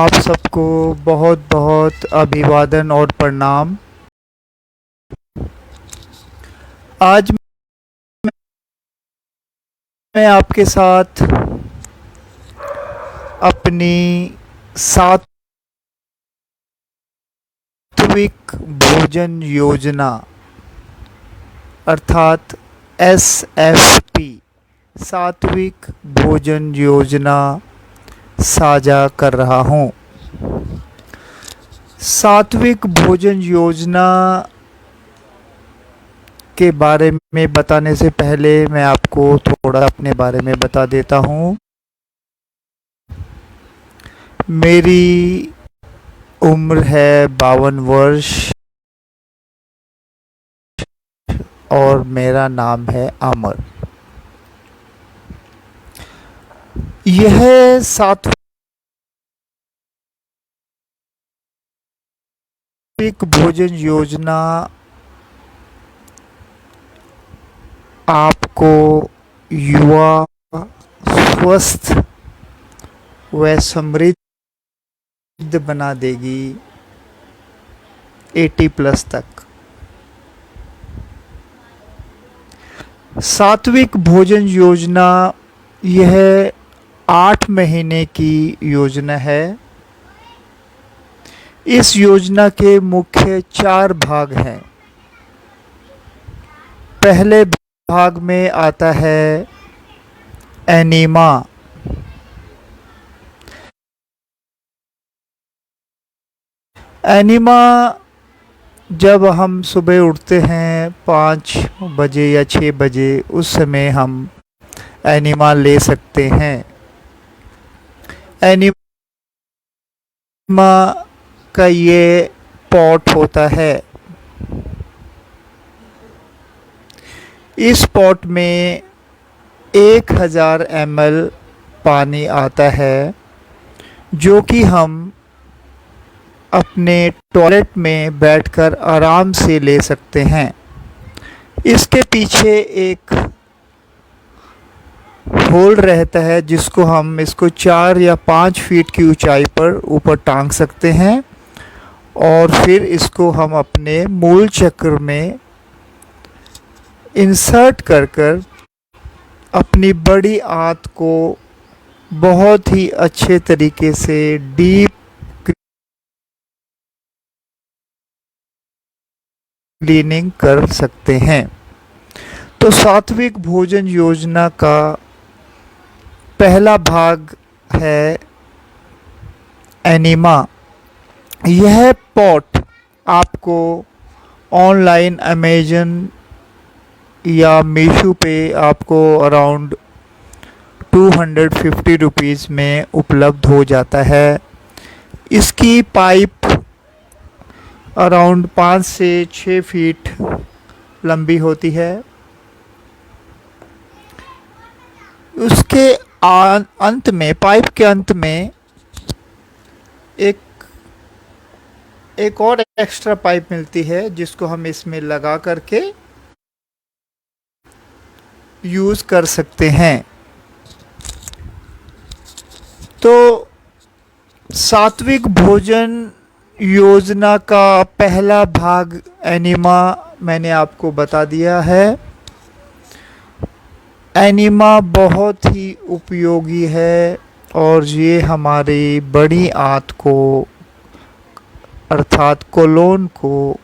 आप सबको बहुत बहुत अभिवादन और प्रणाम। आज मैं आपके साथ अपनी सात्विक भोजन योजना अर्थात SFP सात्विक भोजन योजना साझा कर रहा हूँ। सात्विक भोजन योजना के बारे में बताने से पहले मैं आपको थोड़ा अपने बारे में बता देता हूँ। मेरी उम्र है 52 वर्ष और मेरा नाम है अमर। यह सात्विक भोजन योजना आपको युवा, स्वस्थ व समृद्ध बना देगी 80 प्लस तक। सात्विक भोजन योजना यह 8 महीने की योजना है। इस योजना के मुख्य 4 भाग हैं। पहले भाग में आता है एनीमा। एनीमा जब हम सुबह उठते हैं 5 बजे या 6 बजे, उस समय हम एनीमा ले सकते हैं। एनीमा का ये पॉट होता है। इस पॉट में 1000 ml पानी आता है, जो कि हम अपने टॉयलेट में बैठकर आराम से ले सकते हैं। इसके पीछे एक होल रहता है, जिसको हम इसको 4 या 5 फीट की ऊंचाई पर ऊपर टांग सकते हैं और फिर इसको हम अपने मूल चक्र में इंसर्ट कर अपनी बड़ी आंत को बहुत ही अच्छे तरीके से डीप क्लीनिंग कर सकते हैं। तो सात्विक भोजन योजना का पहला भाग है एनीमा। यह पॉट आपको ऑनलाइन अमेजन या मीशो पे आपको अराउंड 250 रुपीज़ में उपलब्ध हो जाता है। इसकी पाइप अराउंड 5 से 6 फीट लंबी होती है। उसके अंत में, पाइप के अंत में एक और एक्स्ट्रा पाइप मिलती है, जिसको हम इसमें लगा करके यूज़ कर सकते हैं। तो सात्विक भोजन योजना का पहला भाग एनीमा मैंने आपको बता दिया है। एनीमा बहुत ही उपयोगी है और ये हमारी बड़ी आंत को अर्थात कोलोन को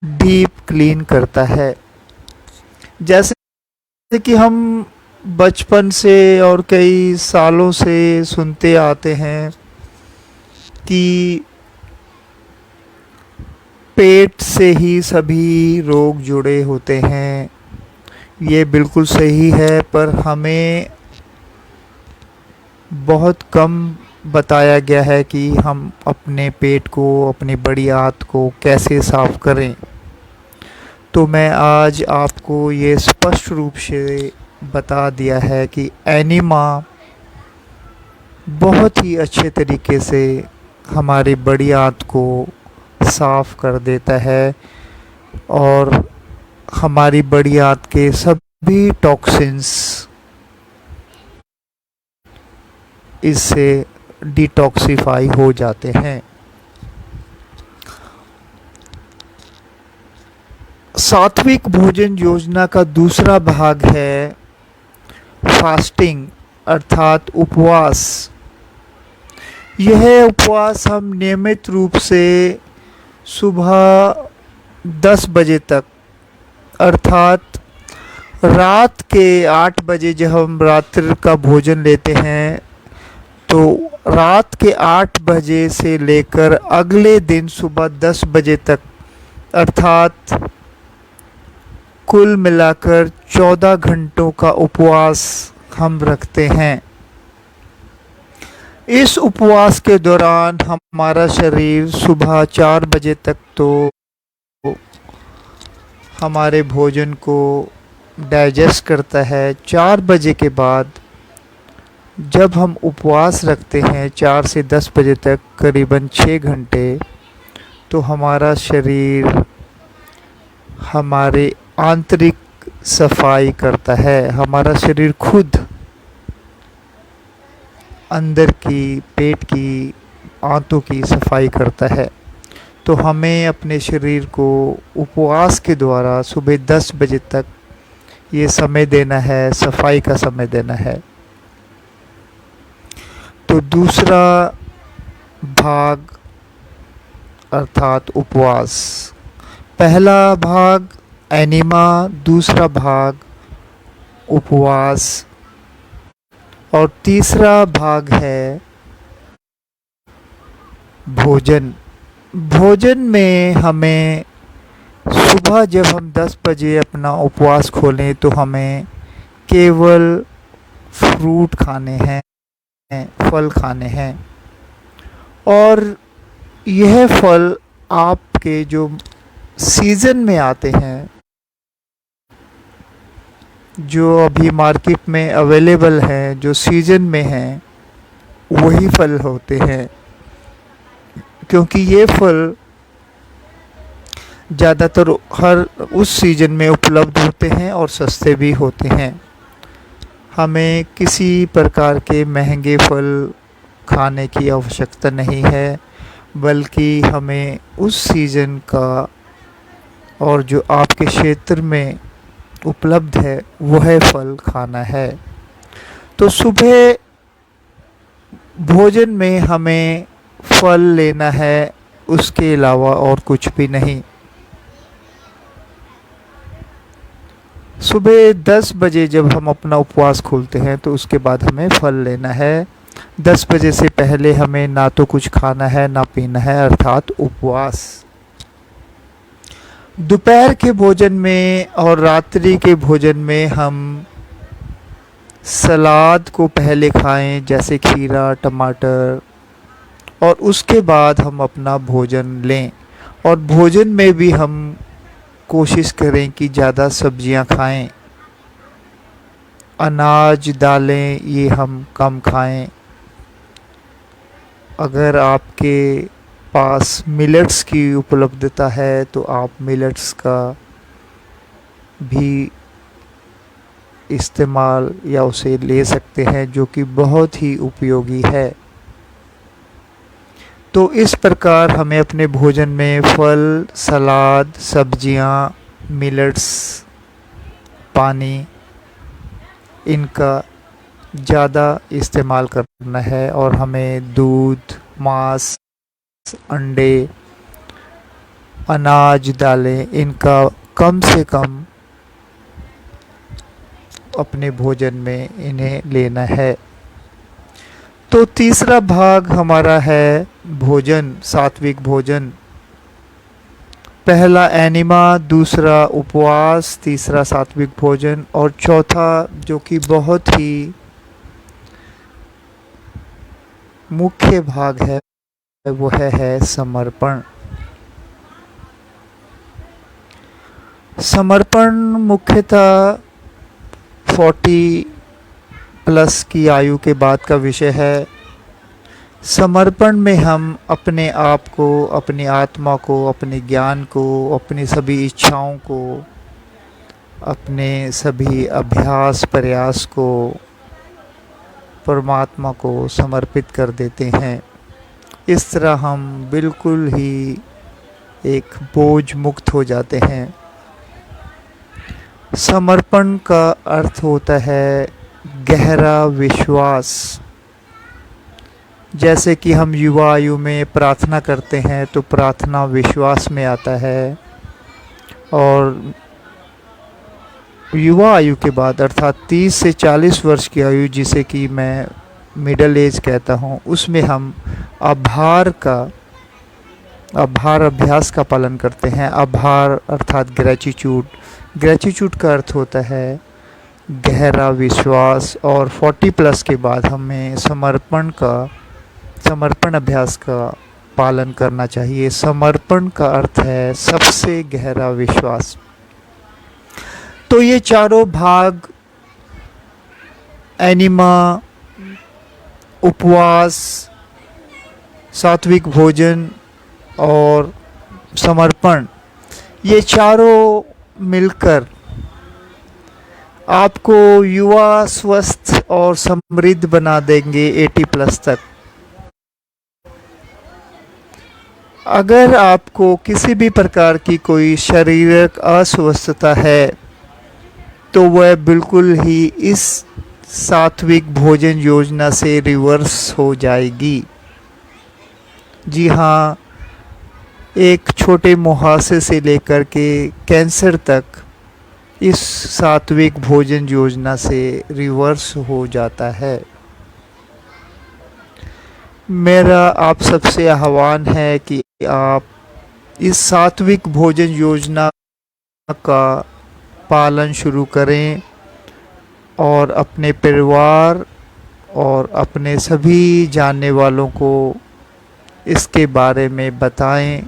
डीप क्लीन करता है। जैसे कि हम बचपन से और कई सालों से सुनते आते हैं कि पेट से ही सभी रोग जुड़े होते हैं। ये बिल्कुल सही है, पर हमें बहुत कम बताया गया है कि हम अपने पेट को, अपनी बड़ी आंत को कैसे साफ करें। तो मैं आज आपको ये स्पष्ट रूप से बता दिया है कि एनीमा बहुत ही अच्छे तरीके से हमारी बड़ी आंत को साफ कर देता है और हमारी बड़ी आंत के सभी टॉक्सिन्स इससे डिटॉक्सिफाई हो जाते हैं। सात्विक भोजन योजना का दूसरा भाग है फास्टिंग अर्थात उपवास। यह उपवास हम नियमित रूप से सुबह 10 बजे तक अर्थात रात के 8 बजे जब हम रात्रि का भोजन लेते हैं तो रात के 8 बजे से लेकर अगले दिन सुबह 10 बजे तक अर्थात कुल मिलाकर 14 घंटों का उपवास हम रखते हैं। इस उपवास के दौरान हमारा शरीर सुबह 4 बजे तक तो हमारे भोजन को डाइजेस्ट करता है। 4 बजे के बाद जब हम उपवास रखते हैं 4 से 10 बजे तक करीबन 6 घंटे, तो हमारा शरीर हमारे आंतरिक सफाई करता है। हमारा शरीर खुद अंदर की पेट की आंतों की सफाई करता है। तो हमें अपने शरीर को उपवास के द्वारा सुबह 10 बजे तक ये समय देना है, सफाई का समय देना है। तो दूसरा भाग अर्थात उपवास, पहला भाग एनिमा, दूसरा भाग उपवास और तीसरा भाग है भोजन। भोजन में हमें सुबह जब हम 10 बजे अपना उपवास खोलें तो हमें केवल फ्रूट खाने हैं, फल खाने हैं। और यह फल आपके जो सीज़न में आते हैं, जो अभी मार्केट में अवेलेबल हैं, जो सीज़न में हैं, वही फल होते हैं। क्योंकि ये फल ज़्यादातर हर उस सीज़न में उपलब्ध होते हैं और सस्ते भी होते हैं। हमें किसी प्रकार के महंगे फल खाने की आवश्यकता नहीं है, बल्कि हमें उस सीज़न का और जो आपके क्षेत्र में उपलब्ध है वह फल खाना है। तो सुबह भोजन में हमें फल लेना है, उसके अलावा और कुछ भी नहीं। सुबह 10 बजे जब हम अपना उपवास खोलते हैं तो उसके बाद हमें फल लेना है। 10 बजे से पहले हमें ना तो कुछ खाना है ना पीना है, अर्थात उपवास। दोपहर के भोजन में और रात्रि के भोजन में हम सलाद को पहले खाएं, जैसे खीरा, टमाटर, और उसके बाद हम अपना भोजन लें। और भोजन में भी हम कोशिश करें कि ज़्यादा सब्जियां खाएं, अनाज, दालें ये हम कम खाएं। अगर आपके पास मिलेट्स की उपलब्धता है तो आप मिलेट्स का भी इस्तेमाल या उसे ले सकते हैं, जो कि बहुत ही उपयोगी है। तो इस प्रकार हमें अपने भोजन में फल, सलाद, सब्जियां, मिलेट्स, पानी, इनका ज़्यादा इस्तेमाल करना है। और हमें दूध, मांस, अंडे, अनाज, दालें, इनका कम से कम अपने भोजन में इन्हें लेना है। तो तीसरा भाग हमारा है भोजन, सात्विक भोजन। पहला एनिमा, दूसरा उपवास, तीसरा सात्विक भोजन और चौथा जो कि बहुत ही मुख्य भाग है वह है समर्पण। समर्पण मुख्यतः 40 प्लस की आयु के बाद का विषय है। समर्पण में हम अपने आप को, अपनी आत्मा को, अपने ज्ञान को, अपनी सभी इच्छाओं को, अपने सभी अभ्यास प्रयास को परमात्मा को समर्पित कर देते हैं। इस तरह हम बिल्कुल ही एक बोझ मुक्त हो जाते हैं। समर्पण का अर्थ होता है गहरा विश्वास। जैसे कि हम युवा आयु में प्रार्थना करते हैं तो प्रार्थना विश्वास में आता है, और युवा आयु के बाद अर्थात 30 से 40 वर्ष की आयु, जिसे कि मैं मिडिल एज कहता हूँ, उसमें हम आभार अभ्यास का पालन करते हैं। आभार अर्थात ग्रेटिट्यूड का अर्थ होता है गहरा विश्वास। और 40 प्लस के बाद हमें समर्पण अभ्यास का पालन करना चाहिए। समर्पण का अर्थ है सबसे गहरा विश्वास। तो ये चारों भाग, एनिमा, उपवास, सात्विक भोजन और समर्पण, ये चारों मिलकर आपको युवा, स्वस्थ और समृद्ध बना देंगे 80 प्लस तक। अगर आपको किसी भी प्रकार की कोई शारीरिक अस्वस्थता है तो वह बिल्कुल ही इस सात्विक भोजन योजना से रिवर्स हो जाएगी। जी हाँ, एक छोटे मुहासे से लेकर के कैंसर तक इस सात्विक भोजन योजना से रिवर्स हो जाता है। मेरा आप सबसे आह्वान है कि आप इस सात्विक भोजन योजना का पालन शुरू करें और अपने परिवार और अपने सभी जानने वालों को इसके बारे में बताएं,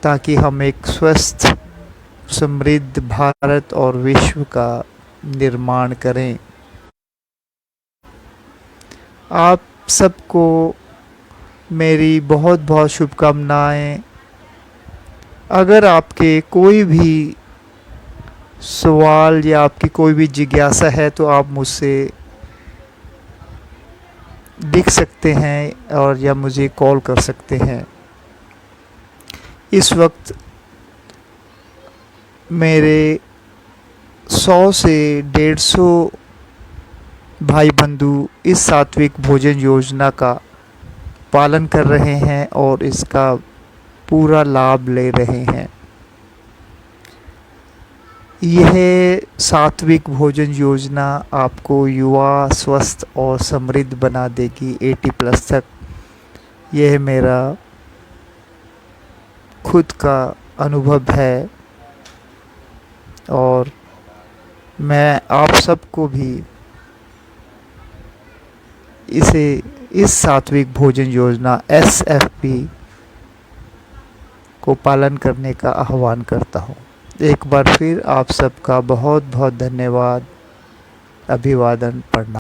ताकि हम एक स्वस्थ, समृद्ध भारत और विश्व का निर्माण करें। आप सबको मेरी बहुत बहुत शुभकामनाएं। अगर आपके कोई भी सवाल या आपकी कोई भी जिज्ञासा है तो आप मुझसे लिख सकते हैं और या मुझे कॉल कर सकते हैं। इस वक्त मेरे 100 से 150 भाई बंधु इस सात्विक भोजन योजना का पालन कर रहे हैं और इसका पूरा लाभ ले रहे हैं। यह सात्विक भोजन योजना आपको युवा, स्वस्थ और समृद्ध बना देगी 80 प्लस तक। यह मेरा खुद का अनुभव है और मैं आप सबको भी इस सात्विक भोजन योजना SFP को पालन करने का आह्वान करता हूँ। एक बार फिर आप सबका बहुत बहुत धन्यवाद, अभिवादन, प्रणाम।